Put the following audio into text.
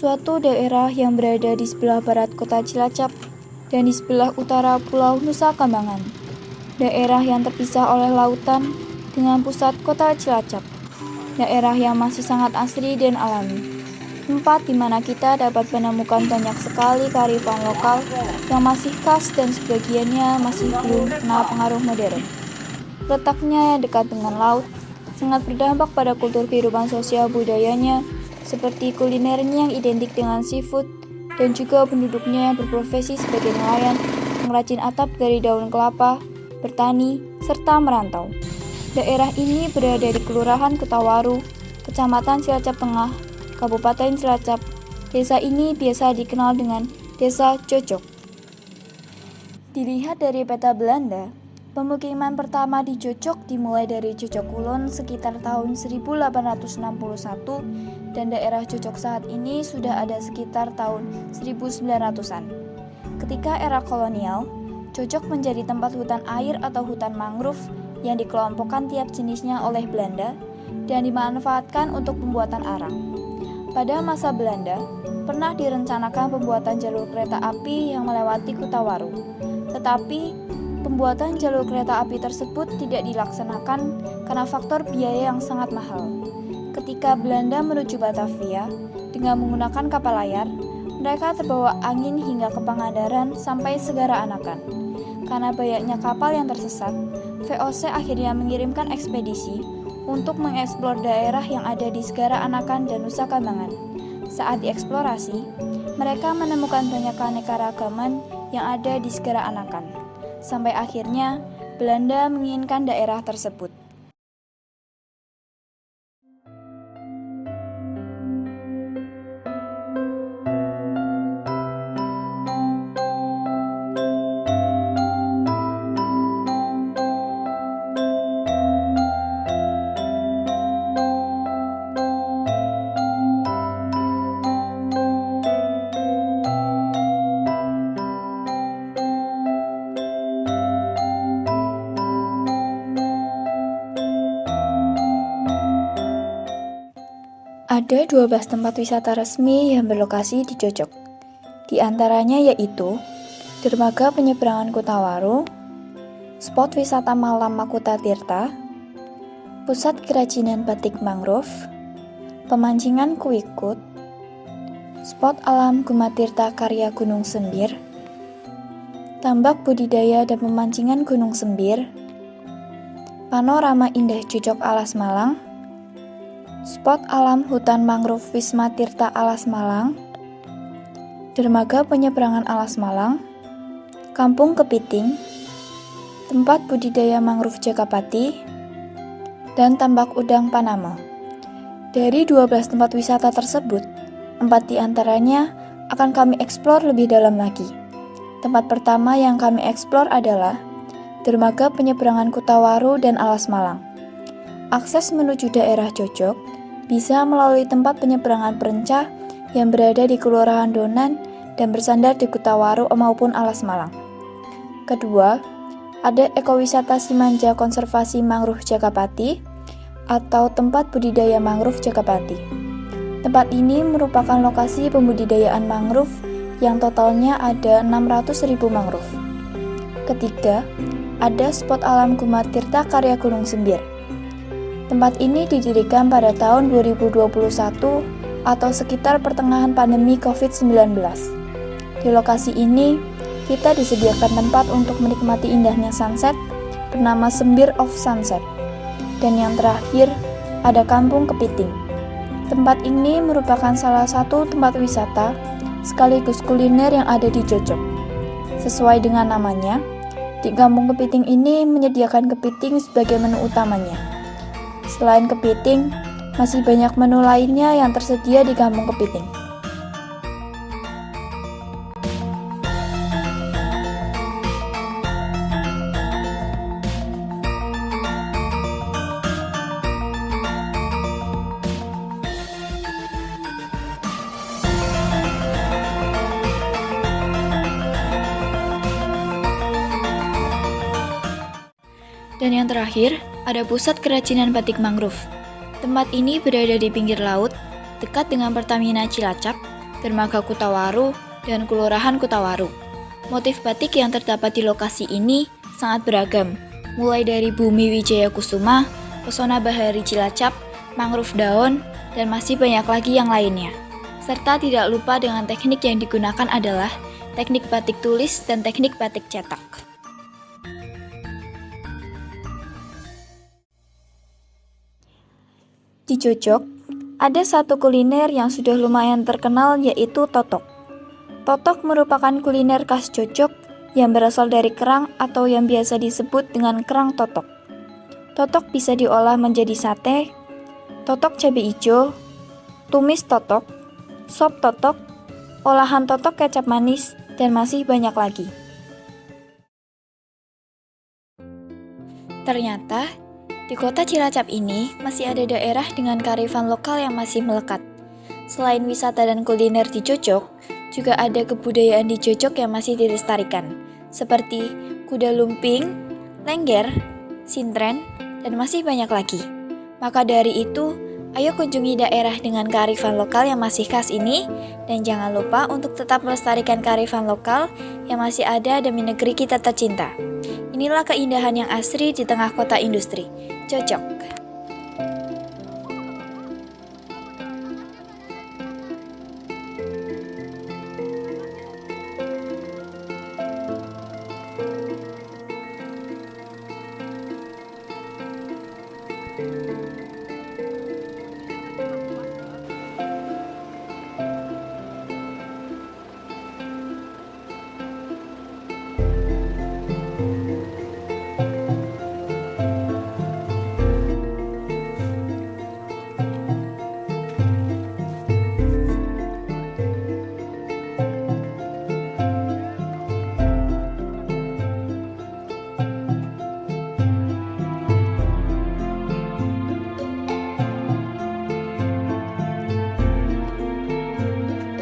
suatu daerah yang berada di sebelah barat kota Cilacap dan di sebelah utara Pulau Nusa Kambangan. Daerah yang terpisah oleh lautan dengan pusat kota Cilacap. Daerah yang masih sangat asri dan alami. Tempat di mana kita dapat menemukan banyak sekali kearifan lokal yang masih khas dan sebagiannya masih belum kena pengaruh modern. Letaknya yang dekat dengan laut sangat berdampak pada kultur kehidupan sosial budayanya, seperti kulinernya yang identik dengan seafood, dan juga penduduknya yang berprofesi sebagai nelayan, pengrajin atap dari daun kelapa, bertani, serta merantau. Daerah ini berada di Kelurahan Kutawaru, Kecamatan Cilacap Tengah, Kabupaten Cilacap. Desa ini biasa dikenal dengan Desa Cocok. Dilihat dari peta Belanda, pemukiman pertama di Cocok dimulai dari Cocok Kulon sekitar tahun 1861 dan daerah Cocok saat ini sudah ada sekitar tahun 1900-an. Ketika era kolonial, Cocok menjadi tempat hutan air atau hutan mangrove yang dikelompokkan tiap jenisnya oleh Belanda dan dimanfaatkan untuk pembuatan arang. Pada masa Belanda, pernah direncanakan pembuatan jalur kereta api yang melewati Kutawaru. Tetapi, pembuatan jalur kereta api tersebut tidak dilaksanakan karena faktor biaya yang sangat mahal. Ketika Belanda menuju Batavia dengan menggunakan kapal layar, mereka terbawa angin hingga ke Pangandaran sampai Segara Anakan. Karena banyaknya kapal yang tersesat, VOC akhirnya mengirimkan ekspedisi untuk mengeksplor daerah yang ada di Segara Anakan dan Nusa Kambangan. Saat dieksplorasi, mereka menemukan banyak keanekaragaman yang ada di Segara Anakan. Sampai akhirnya, Belanda menginginkan daerah tersebut. Ada 12 tempat wisata resmi yang berlokasi di Cocok. Di antaranya yaitu Dermaga Penyeberangan Kutawaru, spot wisata malam Makuta Tirta, pusat kerajinan batik mangrove, pemancingan Kuikut, spot alam Gumatirta Karya Gunung Sembir, tambak budidaya dan pemancingan Gunung Sembir, panorama indah Cocok Alas Malang, spot alam hutan mangrove Wisma Tirta Alas Malang, dermaga penyeberangan Alas Malang, kampung Kepiting, tempat budidaya mangrove Jakapati, dan tambak udang Panama. Dari 12 tempat wisata tersebut, 4 diantaranya akan kami eksplor lebih dalam lagi. Tempat pertama yang kami eksplor adalah dermaga penyeberangan Kutawaru dan Alas Malang. Akses menuju daerah Cocok bisa melalui tempat penyeberangan perencah yang berada di Kelurahan Donan dan bersandar di Kutawaru maupun Alas Malang. Kedua, ada ekowisata Simanja Konservasi Mangrove Jakapati atau tempat budidaya mangrove Jakapati. Tempat ini merupakan lokasi pembudidayaan mangrove yang totalnya ada 600.000 mangrove. Ketiga, ada spot alam Gumatirta Karya Gunung Sembir. Tempat ini didirikan pada tahun 2021 atau sekitar pertengahan pandemi COVID-19. Di lokasi ini, kita disediakan tempat untuk menikmati indahnya sunset bernama Sembir of Sunset. Dan yang terakhir, ada Kampung Kepiting. Tempat ini merupakan salah satu tempat wisata sekaligus kuliner yang ada di Cocok. Sesuai dengan namanya, di Kampung Kepiting ini menyediakan kepiting sebagai menu utamanya. Selain kepiting, masih banyak menu lainnya yang tersedia di Kampung Kepiting. Dan yang terakhir, ada pusat kerajinan batik mangrove. Tempat ini berada di pinggir laut, dekat dengan Pertamina Cilacap, Dermaga Kutawaru, dan Kelurahan Kutawaru. Motif batik yang terdapat di lokasi ini sangat beragam, mulai dari Bumi Wijaya Kusuma, Pesona Bahari Cilacap, Mangrove Daun, dan masih banyak lagi yang lainnya. Serta tidak lupa dengan teknik yang digunakan adalah teknik batik tulis dan teknik batik cetak. Di Jojok, ada satu kuliner yang sudah lumayan terkenal yaitu totok. Totok merupakan kuliner khas Jojok yang berasal dari kerang atau yang biasa disebut dengan kerang totok. Totok bisa diolah menjadi sate, totok cabai hijau, tumis totok, sop totok, olahan totok kecap manis, dan masih banyak lagi. Ternyata, di kota Cilacap ini masih ada daerah dengan kearifan lokal yang masih melekat. Selain wisata dan kuliner di Jojok, juga ada kebudayaan di Jojok yang masih dilestarikan, seperti kuda lumping, lengger, sintren, dan masih banyak lagi. Maka dari itu, ayo kunjungi daerah dengan kearifan lokal yang masih khas ini, dan jangan lupa untuk tetap melestarikan kearifan lokal yang masih ada demi negeri kita tercinta. Inilah keindahan yang asri di tengah kota industri, Jojok.